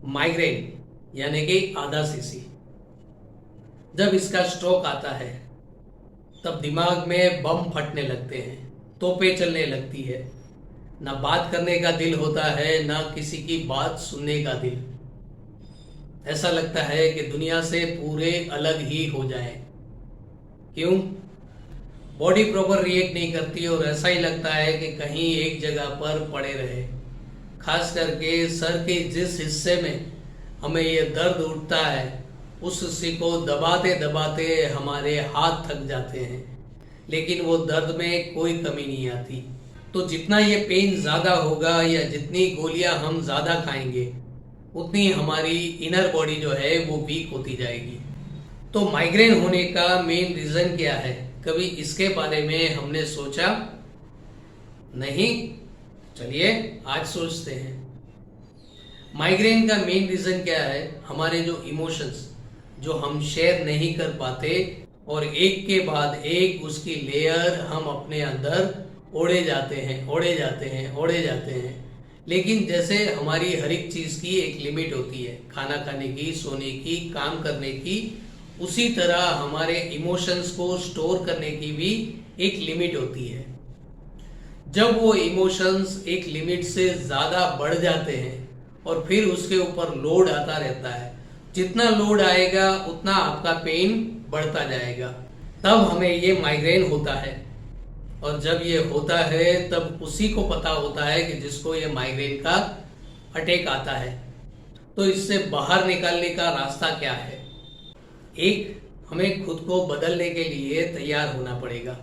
Migraine यानी कि आधा सीसी। जब इसका स्ट्रोक आता है तब दिमाग में बम फटने लगते हैं, तोपें चलने लगती है, ना बात करने का दिल होता है, ना किसी की बात सुनने का दिल। ऐसा लगता है कि दुनिया से पूरे अलग ही हो जाए। क्यों? बॉडी प्रॉपर रिएक्ट नहीं करती और ऐसा ही लगता है कि कहीं एक जगह पर पड़े रहे। खास करके सर के जिस हिस्से में हमें ये दर्द उठता है उस हिस्से को दबाते दबाते हमारे हाथ थक जाते हैं, लेकिन वो दर्द में कोई कमी नहीं आती। तो जितना ये पेन ज़्यादा होगा या जितनी गोलियां हम ज़्यादा खाएंगे उतनी हमारी इनर बॉडी जो है वो वीक होती जाएगी। तो माइग्रेन होने का मेन रीज़न क्या है? कभी इसके बारे में हमने सोचा नहीं? चलिए आज सोचते हैं। माइग्रेन का मेन रीज़न क्या है? हमारे जो इमोशंस जो हम शेयर नहीं कर पाते और एक के बाद एक उसकी लेयर हम अपने अंदर ओढ़े जाते हैं। लेकिन जैसे हमारी हर एक चीज़ की एक लिमिट होती है, खाना खाने की, सोने की, काम करने की, उसी तरह हमारे इमोशंस को स्टोर करने की भी एक लिमिट होती है। जब वो इमोशंस एक लिमिट से ज़्यादा बढ़ जाते हैं और फिर उसके ऊपर लोड आता रहता है, जितना लोड आएगा उतना आपका पेन बढ़ता जाएगा, तब हमें ये माइग्रेन होता है। और जब ये होता है तब उसी को पता होता है कि जिसको ये माइग्रेन का अटैक आता है। तो इससे बाहर निकालने का रास्ता क्या है? एक, हमें खुद को बदलने के लिए तैयार होना पड़ेगा।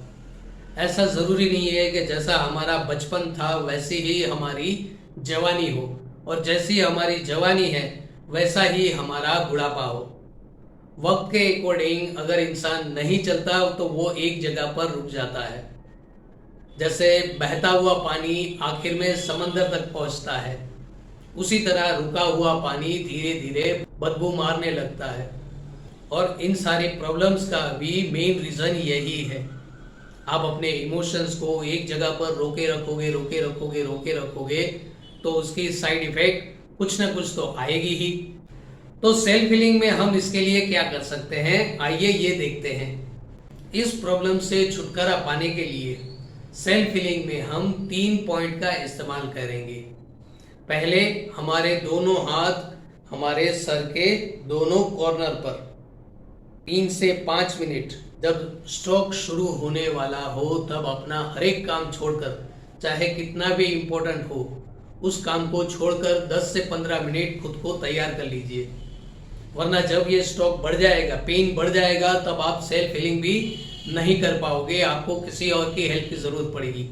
ऐसा ज़रूरी नहीं है कि जैसा हमारा बचपन था वैसी ही हमारी जवानी हो, और जैसी हमारी जवानी है वैसा ही हमारा बुढ़ापा हो। वक्त के अकॉर्डिंग अगर इंसान नहीं चलता तो वो एक जगह पर रुक जाता है। जैसे बहता हुआ पानी आखिर में समंदर तक पहुंचता है, उसी तरह रुका हुआ पानी धीरे धीरे बदबू मारने लगता है। और इन सारी प्रॉब्लम्स का भी मेन रीज़न यही है। आप अपने इमोशंस को एक जगह पर रोके रखोगे तो उसकी साइड इफेक्ट कुछ ना कुछ तो आएगी ही। तो सेल्फ हीलिंग में हम इसके लिए क्या कर सकते हैं, आइए ये देखते हैं। इस प्रॉब्लम से छुटकारा पाने के लिए सेल्फ हीलिंग में हम 3 पॉइंट का इस्तेमाल करेंगे। पहले, हमारे दोनों हाथ हमारे सर के दोनों कॉर्नर पर 3 से 5 मिनट, जब स्ट्रोक शुरू होने वाला हो तब अपना हर एक काम छोड़कर, चाहे कितना भी इम्पोर्टेंट हो, उस काम को छोड़कर 10 से 15 मिनट खुद को तैयार कर लीजिए। वरना जब ये स्ट्रोक बढ़ जाएगा, पेन बढ़ जाएगा, तब आप सेल्फ हीलिंग भी नहीं कर पाओगे, आपको किसी और की हेल्प की ज़रूरत पड़ेगी।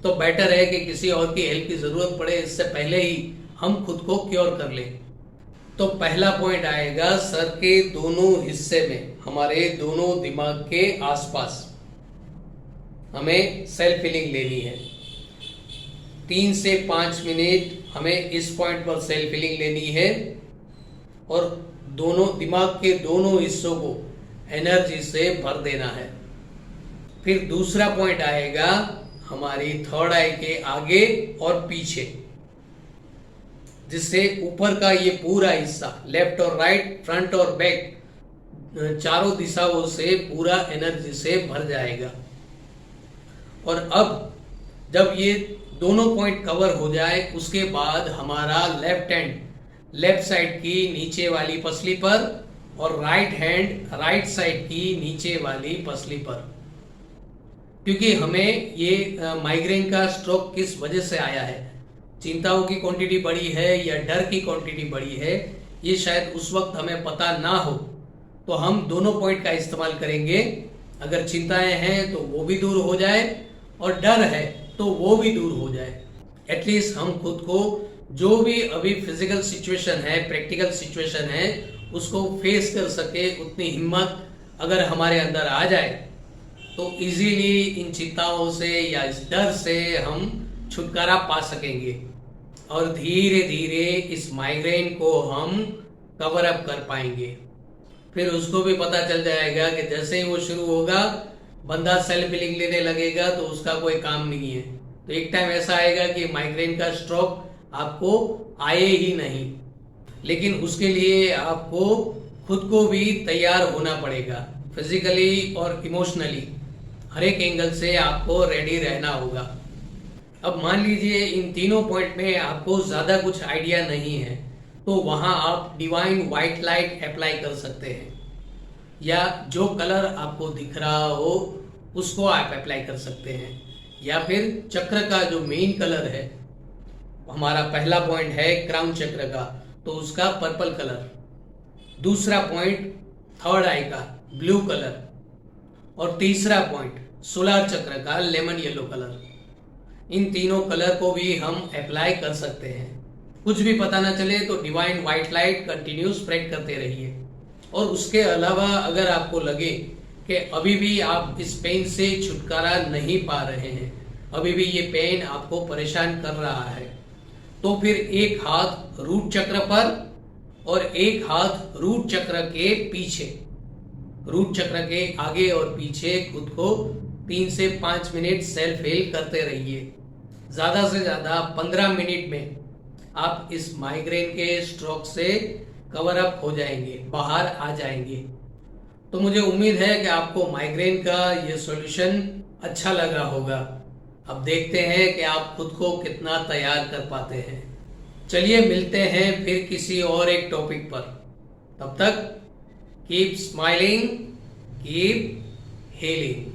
तो बेटर है कि किसी और की हेल्प की ज़रूरत पड़े इससे पहले ही हम खुद को क्योर कर लें। तो पहला पॉइंट आएगा सर के दोनों हिस्से में, हमारे दोनों दिमाग के आसपास हमें सेल्फ हीलिंग लेनी है। 3 से 5 मिनट हमें इस पॉइंट पर सेल्फ हीलिंग लेनी है और दोनों दिमाग के दोनों हिस्सों को एनर्जी से भर देना है। फिर दूसरा पॉइंट आएगा हमारी थर्ड आई के आगे और पीछे, जिससे ऊपर का ये पूरा हिस्सा, लेफ्ट और राइट, फ्रंट और बैक, चारों दिशाओं से पूरा एनर्जी से भर जाएगा। और अब जब ये दोनों पॉइंट कवर हो जाए उसके बाद हमारा लेफ्ट हैंड लेफ्ट साइड की नीचे वाली पसली पर और राइट हैंड राइट साइड की नीचे वाली पसली पर। क्योंकि हमें ये माइग्रेन का स्ट्रोक किस वजह से आया है, चिंताओं की क्वांटिटी बढ़ी है या डर की क्वांटिटी बढ़ी है, ये शायद उस वक्त हमें पता ना हो, तो हम दोनों पॉइंट का इस्तेमाल करेंगे। अगर चिंताएं हैं तो वो भी दूर हो जाए और डर है तो वो भी दूर हो जाए। एटलीस्ट हम खुद को जो भी अभी फिजिकल सिचुएशन है, प्रैक्टिकल सिचुएशन है, उसको फेस कर सके, उतनी हिम्मत अगर हमारे अंदर आ जाए तो इजीली इन चिंताओं से या इस डर से हम छुटकारा पा सकेंगे और धीरे धीरे इस माइग्रेन को हम कवर अप कर पाएंगे। फिर उसको भी पता चल जाएगा कि जैसे ही वो शुरू होगा बंदा सेल्फ हीलिंग लेने लगेगा तो उसका कोई काम नहीं है। तो एक टाइम ऐसा आएगा कि माइग्रेन का स्ट्रोक आपको आए ही नहीं। लेकिन उसके लिए आपको खुद को भी तैयार होना पड़ेगा, फिजिकली और इमोशनली हर एक एंगल से आपको रेडी रहना होगा। अब मान लीजिए इन तीनों पॉइंट में आपको ज़्यादा कुछ आइडिया नहीं है, तो वहाँ आप डिवाइन वाइट लाइट अप्लाई कर सकते हैं, या जो कलर आपको दिख रहा हो उसको आप अप्लाई कर सकते हैं, या फिर चक्र का जो मेन कलर है, हमारा पहला पॉइंट है क्राउन चक्र का, तो उसका पर्पल कलर, दूसरा पॉइंट थर्ड आई का ब्लू कलर, और तीसरा पॉइंट सोलर चक्र का लेमन येलो कलर। इन तीनों कलर को भी हम अप्लाई कर सकते हैं। कुछ भी पता ना चले तो divine white light continue spread करते रहिए। और उसके अलावा अगर आपको लगे कि अभी भी आप इस पेन से छुटकारा नहीं पा रहे हैं, अभी भी ये पेन आपको परेशान कर रहा है, तो फिर एक हाथ रूट चक्र पर और एक हाथ रूट चक्र के पीछे, रूट चक्र के आगे और पीछे खुद को 3 से 5 मिनट सेल्फ हील करते रहिए। ज़्यादा से ज़्यादा 15 मिनट में आप इस माइग्रेन के स्ट्रोक से कवर अप हो जाएंगे, बाहर आ जाएंगे। तो मुझे उम्मीद है कि आपको माइग्रेन का ये सॉल्यूशन अच्छा लगा होगा। अब देखते हैं कि आप खुद को कितना तैयार कर पाते हैं। चलिए मिलते हैं फिर किसी और एक टॉपिक पर। तब तक कीप स्माइलिंग, कीप हीलिंग।